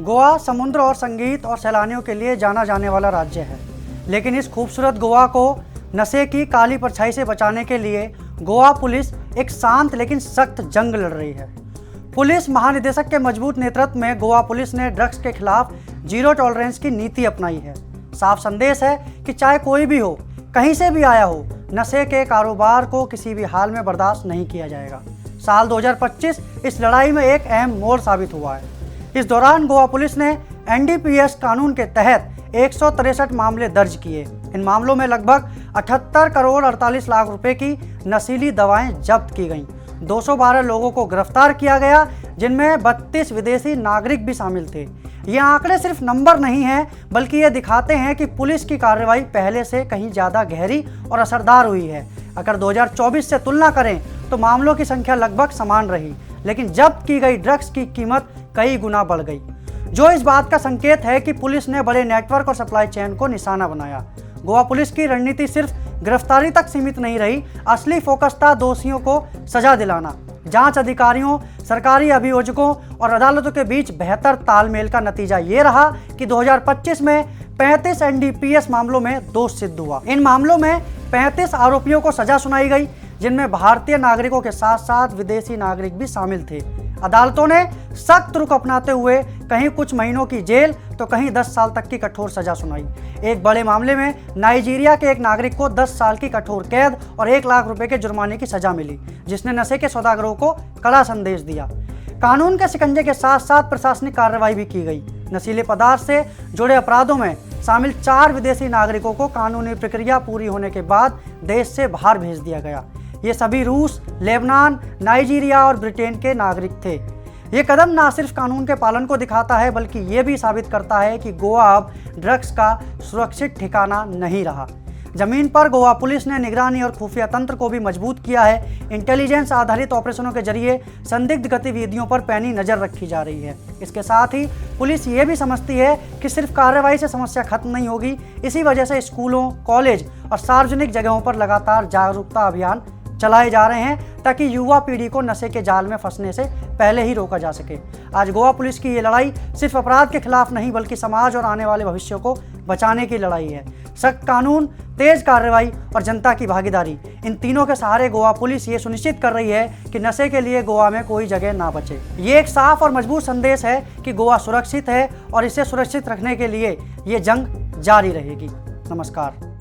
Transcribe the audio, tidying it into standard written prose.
गोवा समुद्र और संगीत और सैलानियों के लिए जाना जाने वाला राज्य है, लेकिन इस खूबसूरत गोवा को नशे की काली परछाई से बचाने के लिए गोवा पुलिस एक शांत लेकिन सख्त जंग लड़ रही है। पुलिस महानिदेशक के मजबूत नेतृत्व में गोवा पुलिस ने ड्रग्स के खिलाफ जीरो टॉलरेंस की नीति अपनाई है। साफ संदेश है कि चाहे कोई भी हो, कहीं से भी आया हो, नशे के कारोबार को किसी भी हाल में बर्दाश्त नहीं किया जाएगा। साल 2025 इस लड़ाई में एक अहम मोड़ साबित हुआ है। इस दौरान गोवा पुलिस ने NDPS कानून के तहत 163 मामले दर्ज किए। इन मामलों में लगभग 78 करोड़ 48 लाख रुपए की नशीली दवाएं जब्त की गईं। 212 लोगों को गिरफ्तार किया गया, जिनमें 32 विदेशी नागरिक भी शामिल थे। ये आंकड़े सिर्फ नंबर नहीं हैं, बल्कि ये दिखाते हैं कि पुलिस की कार्रवाई पहले से कहीं ज़्यादा गहरी और असरदार हुई है। अगर 2024 से तुलना करें तो मामलों की संख्या लगभग समान रही, लेकिन जब्त की गई ड्रग्स की कीमत कई गुना बढ़ गई, जो इस बात का संकेत है कि पुलिस ने बड़े नेटवर्क और सप्लाई चेन को निशाना बनाया। गोवा पुलिस की रणनीति सिर्फ गिरफ्तारी तक सीमित नहीं रही, असली फोकस था दोषियों को सजा दिलाना। जांच अधिकारियों, सरकारी अभियोजकों और अदालतों के बीच बेहतर तालमेल का नतीजा ये रहा कि 2025 में 35 NDPS मामलों में दोष सिद्ध हुआ। इन मामलों में 35 आरोपियों को सजा सुनाई गई, जिनमें भारतीय नागरिकों के साथ साथ विदेशी नागरिक भी शामिल थे। अदालतों ने सख्त रुख अपनाते हुए कहीं कुछ महीनों की जेल तो कहीं 10 साल तक की कठोर सजा सुनाई। एक बड़े मामले में नाइजीरिया के एक नागरिक को 10 साल की कठोर कैद और 1 लाख रुपए के जुर्माने की सजा मिली, जिसने नशे के सौदागरों को कड़ा संदेश दिया। कानून के शिकंजे के साथ साथ प्रशासनिक कार्रवाई भी की गई। नशीले पदार्थ से जुड़े अपराधों में शामिल 4 विदेशी नागरिकों को कानूनी प्रक्रिया पूरी होने के बाद देश से बाहर भेज दिया गया। ये सभी रूस, लेबनान, नाइजीरिया और ब्रिटेन के नागरिक थे। ये कदम न सिर्फ कानून के पालन को दिखाता है, बल्कि ये भी साबित करता है कि गोवा अब ड्रग्स का सुरक्षित ठिकाना नहीं रहा। जमीन पर गोवा पुलिस ने निगरानी और खुफिया तंत्र को भी मजबूत किया है। इंटेलिजेंस आधारित ऑपरेशनों के जरिए संदिग्ध गतिविधियों पर पैनी नजर रखी जा रही है। इसके साथ ही पुलिस ये भी समझती है कि सिर्फ कार्रवाई से समस्या खत्म नहीं होगी। इसी वजह से स्कूलों, कॉलेज और सार्वजनिक जगहों पर लगातार जागरूकता अभियान चलाए जा रहे हैं, ताकि युवा पीढ़ी को नशे के जाल में फंसने से पहले ही रोका जा सके। आज गोवा पुलिस की ये लड़ाई सिर्फ अपराध के खिलाफ नहीं, बल्कि समाज और आने वाले भविष्य को बचाने की लड़ाई है। सख्त कानून, तेज कार्रवाई और जनता की भागीदारी, इन तीनों के सहारे गोवा पुलिस ये सुनिश्चित कर रही है कि नशे के लिए गोवा में कोई जगह ना बचे। ये एक साफ और मजबूत संदेश है कि गोवा सुरक्षित है और इसे सुरक्षित रखने के लिए ये जंग जारी रहेगी। नमस्कार।